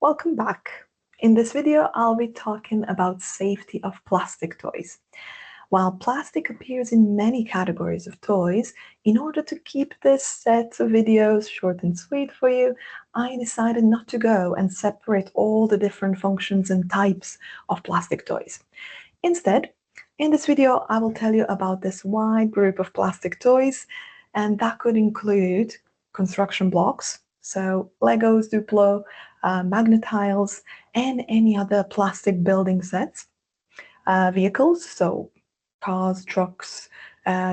Welcome back. In this video, I'll be talking about safety of plastic toys. While plastic appears in many categories of toys, in order to keep this set of videos short and sweet for you, I decided not to go and separate all the different functions and types of plastic toys. Instead, in this video, I will tell you about this wide group of plastic toys, and that could include construction blocks, so Legos, Duplo, magnet tiles, and any other plastic building sets. Vehicles, so cars, trucks,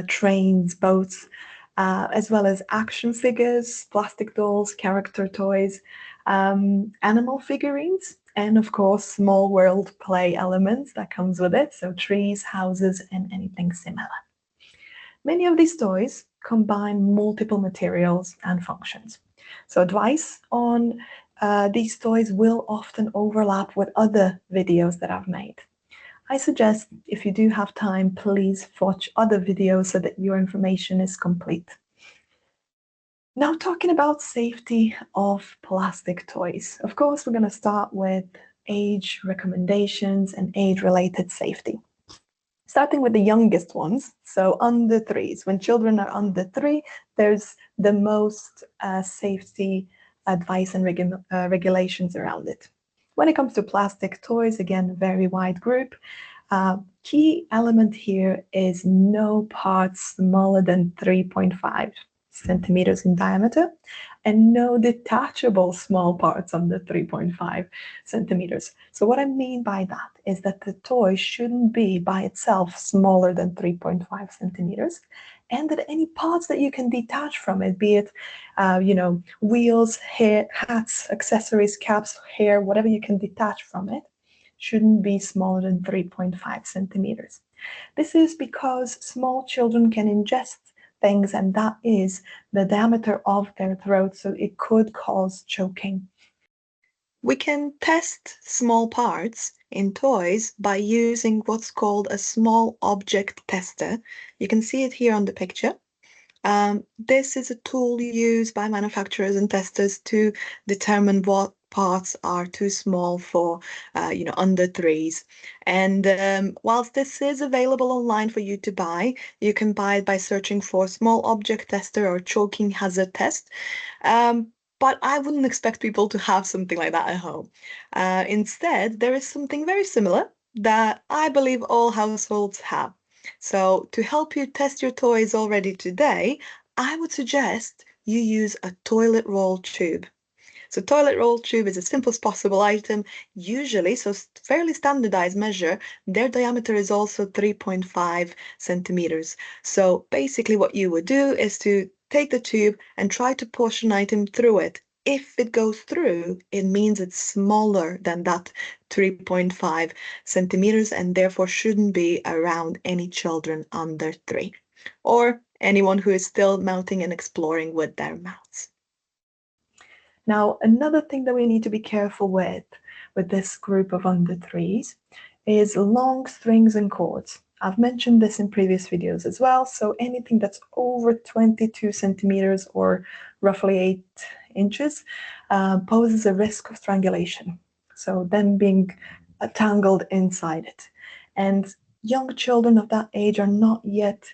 trains, boats, as well as action figures, plastic dolls, character toys, animal figurines, and of course, small world play elements that comes with it, so trees, houses, and anything similar. Many of these toys combine multiple materials and functions. So advice on these toys will often overlap with other videos that I've made. I suggest if you do have time, please watch other videos so that your information is complete. Now, talking about safety of plastic toys. Of course, we're going to start with age recommendations and age-related safety. Starting with the youngest ones, so under 3s. When children are under 3, there's the most safety advice and regulations around it. When it comes to plastic toys, again, very wide group. Key element here is no parts smaller than 3.5 centimeters in diameter, and no detachable small parts under 3.5 centimeters. So what I mean by that is that the toy shouldn't be by itself smaller than 3.5 centimeters, and that any parts that you can detach from it, be it, wheels, hair, hats, accessories, caps, hair, whatever you can detach from it, shouldn't be smaller than 3.5 centimeters. This is because small children can ingest things, and that is the diameter of their throat, so it could cause choking. We can test small parts in toys by using what's called a small object tester. You can see it here on the picture. This is a tool used by manufacturers and testers to determine what parts are too small for, under 3s. And whilst this is available online for you to buy, you can buy it by searching for small object tester or choking hazard test. But I wouldn't expect people to have something like that at home. Instead, there is something very similar that I believe all households have. So to help you test your toys already today, I would suggest you use a toilet roll tube. So toilet roll tube is the simplest possible item, usually, so fairly standardized measure. Their diameter is also 3.5 centimeters. So basically what you would do is to take the tube and try to push an item through it. If it goes through, it means it's smaller than that 3.5 centimeters and therefore shouldn't be around any children under 3 or anyone who is still mouthing and exploring with their mouths. Now, another thing that we need to be careful with this group of under 3s is long strings and cords. I've mentioned this in previous videos as well, so anything that's over 22 centimeters or roughly 8 inches poses a risk of strangulation, so them being tangled inside it. And young children of that age are not yet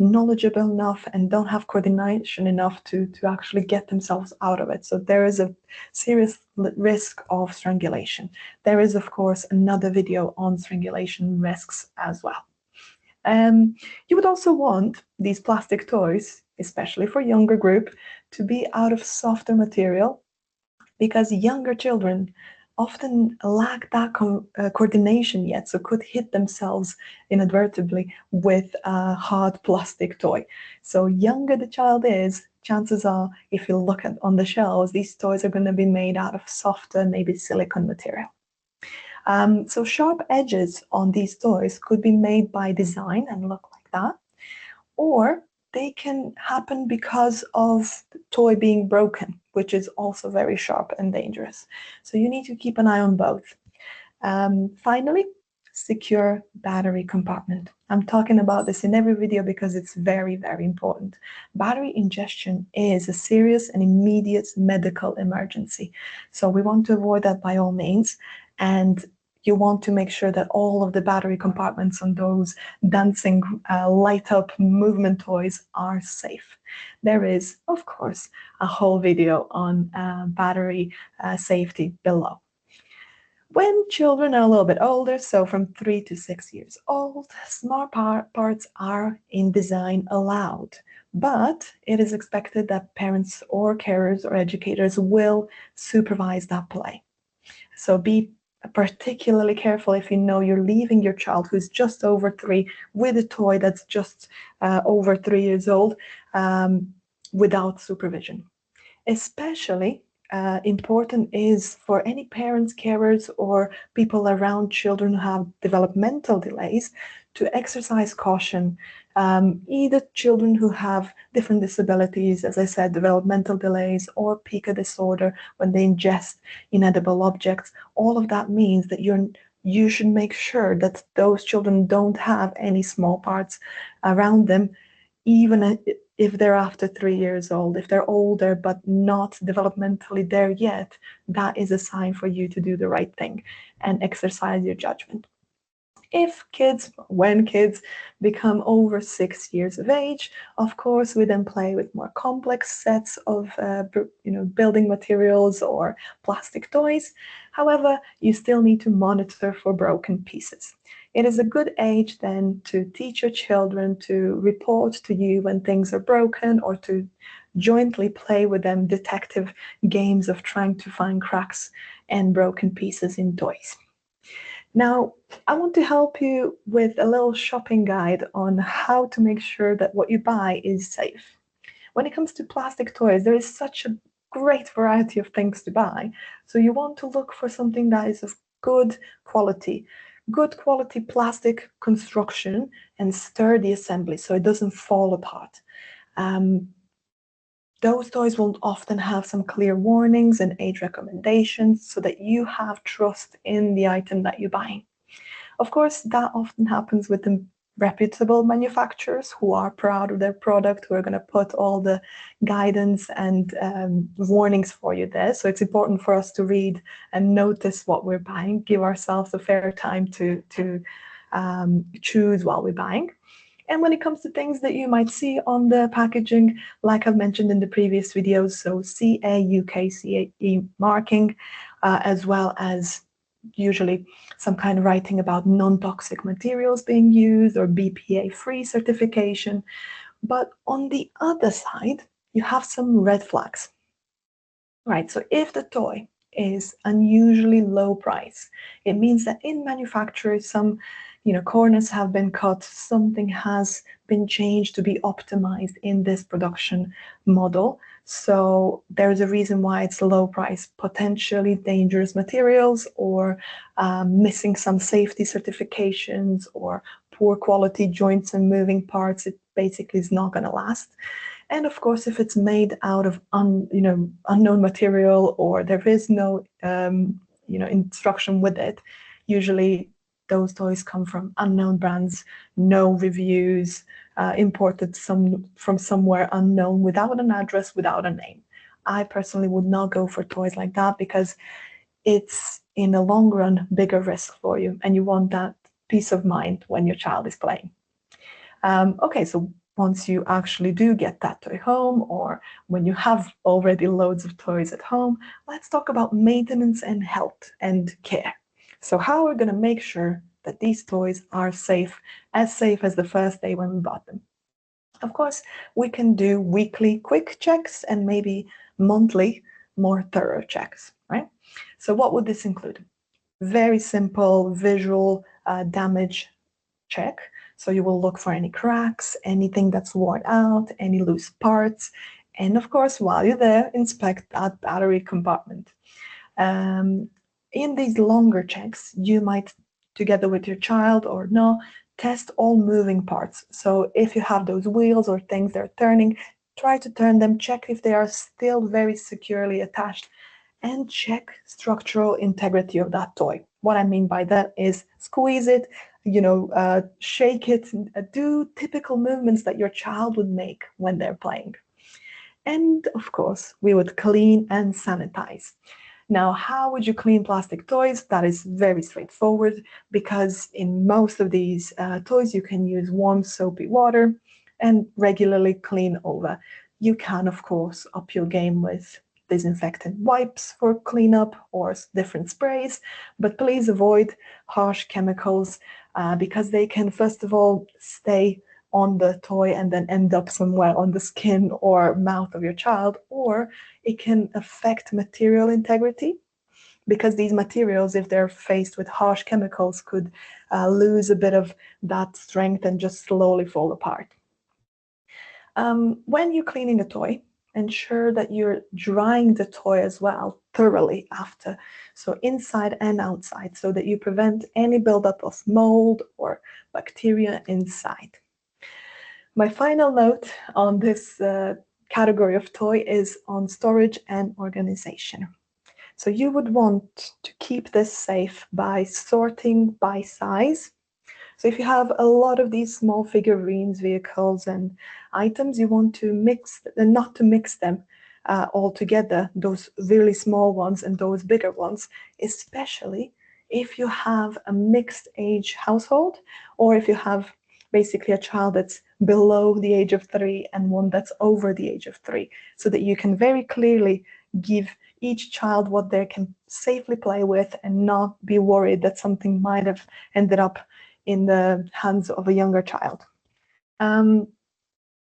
knowledgeable enough and don't have coordination enough to actually get themselves out of it. So there is a serious risk of strangulation. There is, of course, another video on strangulation risks as well. You would also want these plastic toys, especially for younger group, to be out of softer material, because younger children often lack that coordination yet, so could hit themselves inadvertently with a hard plastic toy. So younger the child is, chances are, if you look at on the shelves, these toys are going to be made out of softer, maybe silicone material. So sharp edges on these toys could be made by design and look like that, or they can happen because of the toy being broken, which is also very sharp and dangerous. So you need to keep an eye on both. Finally, secure battery compartment. I'm talking about this in every video because it's very, very important. Battery ingestion is a serious and immediate medical emergency. So we want to avoid that by all means. And you want to make sure that all of the battery compartments on those dancing light up movement toys are safe. There is, of course, a whole video on battery safety below. When children are a little bit older, so from 3 to 6 years old, smart parts are in design allowed, but it is expected that parents or carers or educators will supervise that play. So be particularly careful if you know you're leaving your child who's just over 3 with a toy that's just over 3 years old without supervision. Especially important is for any parents, carers, or people around children who have developmental delays to exercise caution. Either children who have different disabilities, as I said, developmental delays, or pica disorder when they ingest inedible objects. All of that means that you should make sure that those children don't have any small parts around them, even if they're after 3 years old. If they're older but not developmentally there yet, that is a sign for you to do the right thing and exercise your judgment. When kids become over 6 years of age, of course, we then play with more complex sets of building materials or plastic toys. However, you still need to monitor for broken pieces. It is a good age then to teach your children to report to you when things are broken, or to jointly play with them detective games of trying to find cracks and broken pieces in toys. Now, I want to help you with a little shopping guide on how to make sure that what you buy is safe. When it comes to plastic toys, there is such a great variety of things to buy. So you want to look for something that is of good quality plastic construction and sturdy assembly so it doesn't fall apart. Those toys will often have some clear warnings and age recommendations so that you have trust in the item that you're buying. Of course, that often happens with the reputable manufacturers who are proud of their product, who are going to put all the guidance and warnings for you there. So it's important for us to read and notice what we're buying, give ourselves a fair time to choose while we're buying. And when it comes to things that you might see on the packaging, like I've mentioned in the previous videos, so CA, UK, CE marking, as well as usually some kind of writing about non-toxic materials being used or BPA-free certification. But on the other side, you have some red flags, right? So if the toy is unusually low price, it means that in manufacture, some corners have been cut, something has been changed to be optimized in this production model. So there's a reason why it's low price, potentially dangerous materials, or missing some safety certifications, or poor quality joints and moving parts. It basically is not going to last. And of course, if it's made out of unknown material, or there is no instruction with it, usually those toys come from unknown brands, no reviews, imported from somewhere unknown, without an address, without a name. I personally would not go for toys like that because it's, in the long run, bigger risk for you, and you want that peace of mind when your child is playing. Okay, so once you actually do get that toy home, or when you have already loads of toys at home, let's talk about maintenance and health and care. So how we're going to make sure that these toys are safe as the first day when we bought them. Of course, we can do weekly quick checks and maybe monthly more thorough checks, right? So what would this include? Very simple visual damage check. So you will look for any cracks, anything that's worn out, any loose parts. And of course, while you're there, inspect that battery compartment. In these longer checks, you might, together with your child or no, test all moving parts. So if you have those wheels or things that are turning, try to turn them, check if they are still very securely attached, and check structural integrity of that toy. What I mean by that is squeeze it, shake it, do typical movements that your child would make when they're playing. And of course, we would clean and sanitize. Now, how would you clean plastic toys? That is very straightforward, because in most of these toys you can use warm soapy water and regularly clean over. You can, of course, up your game with disinfectant wipes for cleanup or different sprays, but please avoid harsh chemicals because they can, first of all, stay on the toy and then end up somewhere on the skin or mouth of your child, or it can affect material integrity, because these materials, if they're faced with harsh chemicals, could lose a bit of that strength and just slowly fall apart. When you're cleaning a toy, ensure that you're drying the toy as well thoroughly after, so inside and outside, so that you prevent any buildup of mold or bacteria inside. My final note on this category of toy is on storage and organization. So you would want to keep this safe by sorting by size. So if you have a lot of these small figurines, vehicles, and items, you want to not to mix them all together, those really small ones and those bigger ones, especially if you have a mixed age household, or if you have basically a child that's below the age of 3 and one that's over the age of 3, so that you can very clearly give each child what they can safely play with and not be worried that something might have ended up in the hands of a younger child. You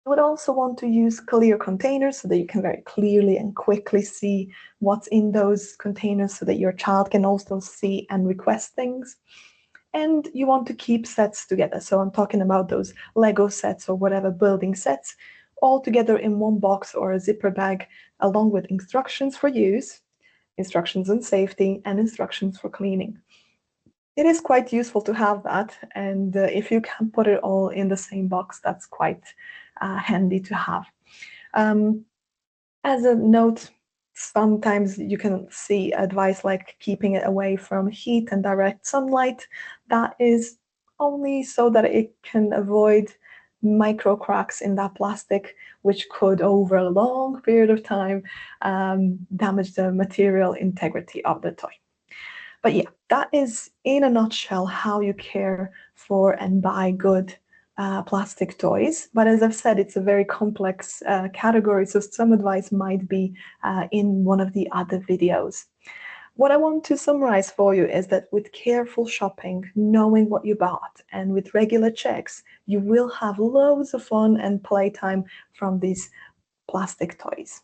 would also want to use clear containers so that you can very clearly and quickly see what's in those containers, so that your child can also see and request things. And you want to keep sets together. So I'm talking about those Lego sets or whatever building sets, all together in one box or a zipper bag, along with instructions for use, instructions on safety, and instructions for cleaning. It is quite useful to have that, and if you can put it all in the same box, that's quite handy to have. As a note, sometimes you can see advice like keeping it away from heat and direct sunlight. That is only so that it can avoid micro cracks in that plastic, which could, over a long period of time, damage the material integrity of the toy. But yeah, that is in a nutshell how you care for and buy good plastic toys. But as I've said, it's a very complex category, so some advice might be in one of the other videos. What I want to summarize for you is that with careful shopping, knowing what you bought, and with regular checks, you will have loads of fun and playtime from these plastic toys.